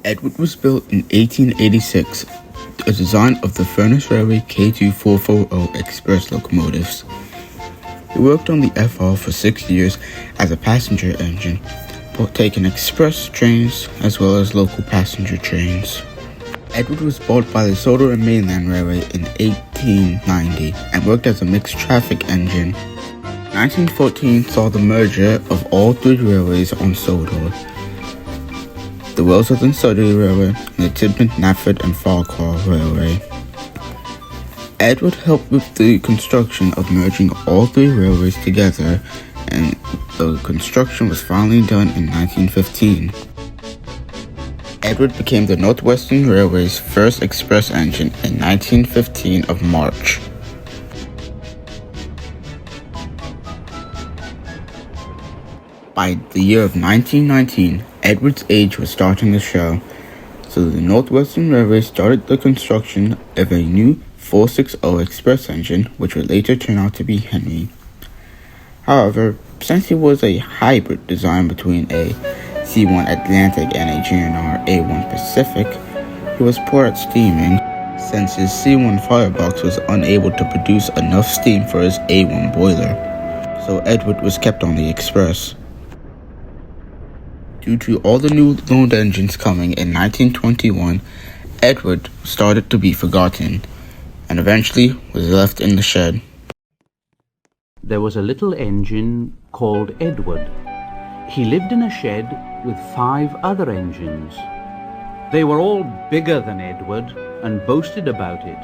Edward was built in 1886, a design of the Furnace Railway K2440 express locomotives. He worked on the FR for 6 years as a passenger engine, taking express trains as well as local passenger trains. Edward was bought by the Sodor and Mainland Railway in 1890 and worked as a mixed traffic engine. 1914 saw the merger of all three railways on Sodor: the Wales Southern Surrey Railway and the Tidmouth, Knapford and Farquhar Railway. Edward helped with the construction of merging all three railways together, and the construction was finally done in 1915. Edward became the North Western Railway's first express engine in 1915 of March. By the year of 1919, Edward's age was starting to show, so the North Western Railway started the construction of a new 460 express engine, which would later turn out to be Henry. However, since it was a hybrid design between a C1 Atlantic and a GNR A1 Pacific, he was poor at steaming, since his C1 firebox was unable to produce enough steam for his A1 boiler, so Edward was kept on the express. Due to all the new loaned engines coming in 1921, Edward started to be forgotten, and eventually was left in the shed. There was a little engine called Edward. He lived in a shed with 5 other engines. They were all bigger than Edward and boasted about it.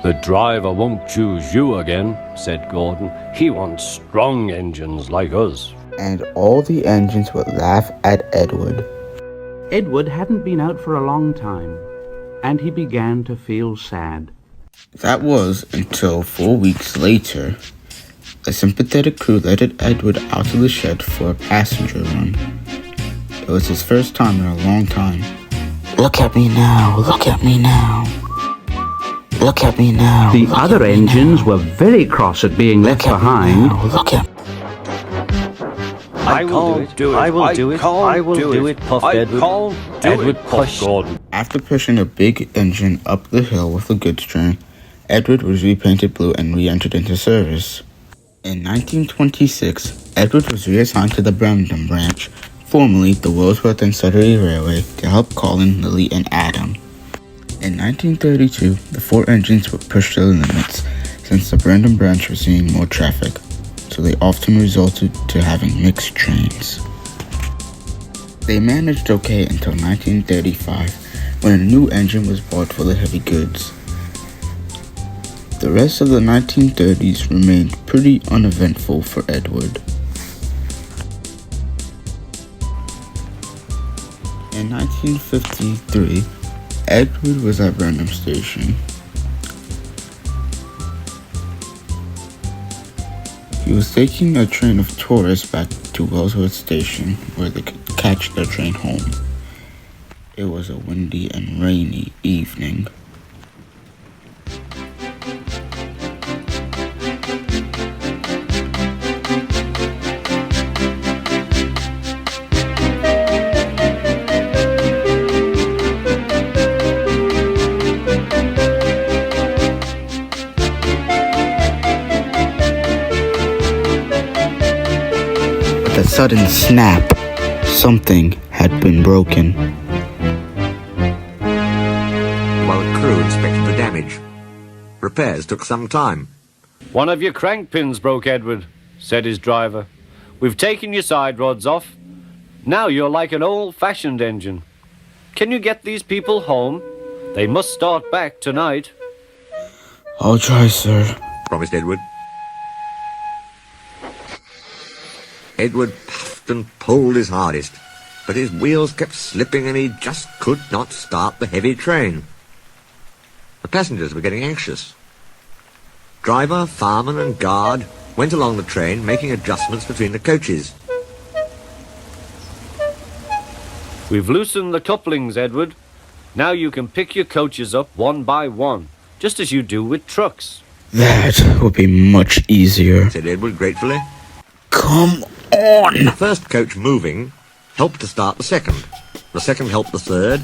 "The driver won't choose you again," said Gordon. "He wants strong engines like us." And all the engines would laugh at Edward. Edward hadn't been out for a long time, and he began to feel sad. That was until 4 weeks later. A sympathetic crew let Edward out of the shed for a passenger run. It was his first time in a long time. "Look at me now, look at me now. Look at me now." The other engines were very cross at being left behind. Look at me. I will do it. I will do it. I will do it. Puffed Edward. Edward puffed Gordon. After pushing a big engine up the hill with a goods train, Edward was repainted blue and re-entered into service. In 1926, Edward was reassigned to the Brendam branch, formerly the Walesworth and Sudbury Railway, to help Colin, Lily, and Adam. In 1932, the 4 engines were pushed to the limits, since the Brendam branch was seeing more traffic, so they often resulted to having mixed trains. They managed okay until 1935, when a new engine was bought for the heavy goods. The rest of the 1930s remained pretty uneventful for Edward. In 1953, Edward was at Brendam Station. He was taking a train of tourists back to Wellsworth Station, where they could catch their train home. It was a windy and rainy evening. With a sudden snap, something had been broken. While the crew inspected the damage, repairs took some time. "One of your crank pins broke, Edward," said his driver. "We've taken your side rods off. Now you're like an old-fashioned engine. Can you get these people home? They must start back tonight." "I'll try, sir," Promised Edward. Edward puffed and pulled his hardest, but his wheels kept slipping and he just could not start the heavy train. The passengers were getting anxious. Driver, fireman and guard went along the train, making adjustments between the coaches. "We've loosened the couplings, Edward. Now you can pick your coaches up one by one, just as you do with trucks." "That would be much easier," Said Edward gratefully. "Come on!" The first coach moving helped to start the second. The second helped the third,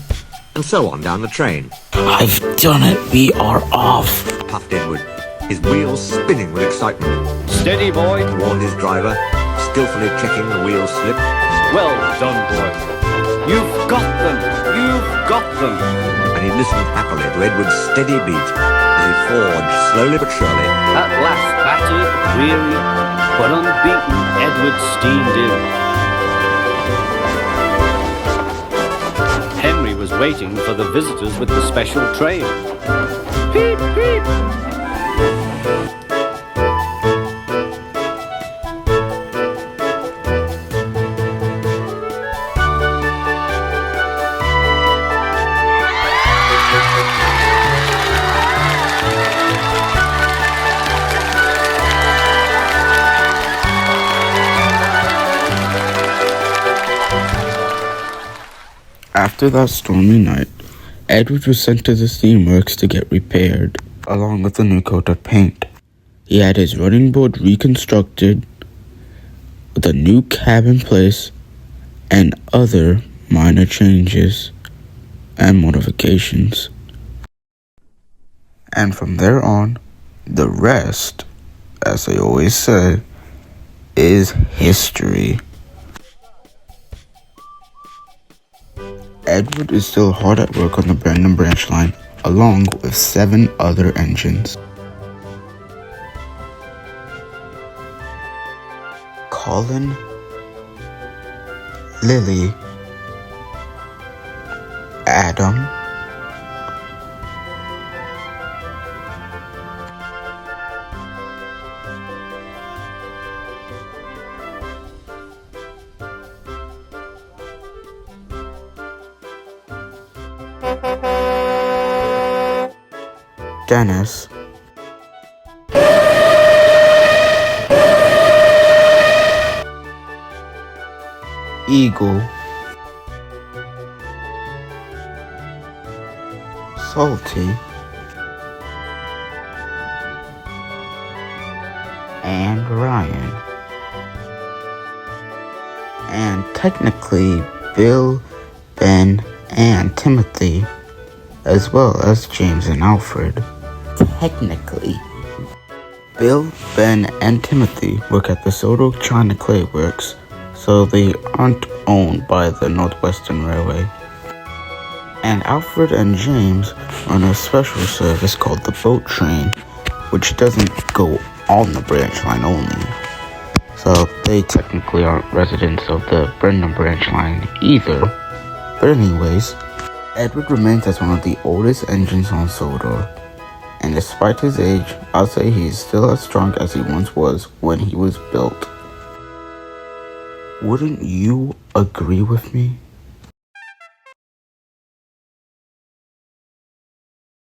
and so on down the train. I've done it. We are off. Puffed Edward, his wheels spinning with excitement. Steady, boy. Warned his driver, skillfully checking the wheel slip. Well done, boy. You've got them. You've got them. And he listened happily to Edward's steady beat as he forged slowly but surely. At last, battered, weary, but unbeaten, Edward steamed in. Henry was waiting for the visitors with the special train. Peep, peep! After that stormy night, Edward was sent to the steamworks to get repaired, along with a new coat of paint. He had his running board reconstructed, with a new cab in place, and other minor changes and modifications. And from there on, the rest, as they always say, is history. Edward is still hard at work on the Brendam branch line, along with 7 other engines. Colin, Lily, Adam, Dennis, Eagle, Salty, and Ryan. And technically Bill, Ben, and Timothy, as well as James and Alfred. Technically, Bill, Ben, and Timothy work at the Soda Oak China Clay Works, so they aren't owned by the Northwestern Railway. And Alfred and James run a special service called the Boat Train, which doesn't go on the branch line only. So they technically aren't residents of the Brendam branch line either. But anyways, Edward remains as one of the oldest engines on Sodor, and despite his age, I'll say he is still as strong as he once was when he was built. Wouldn't you agree with me?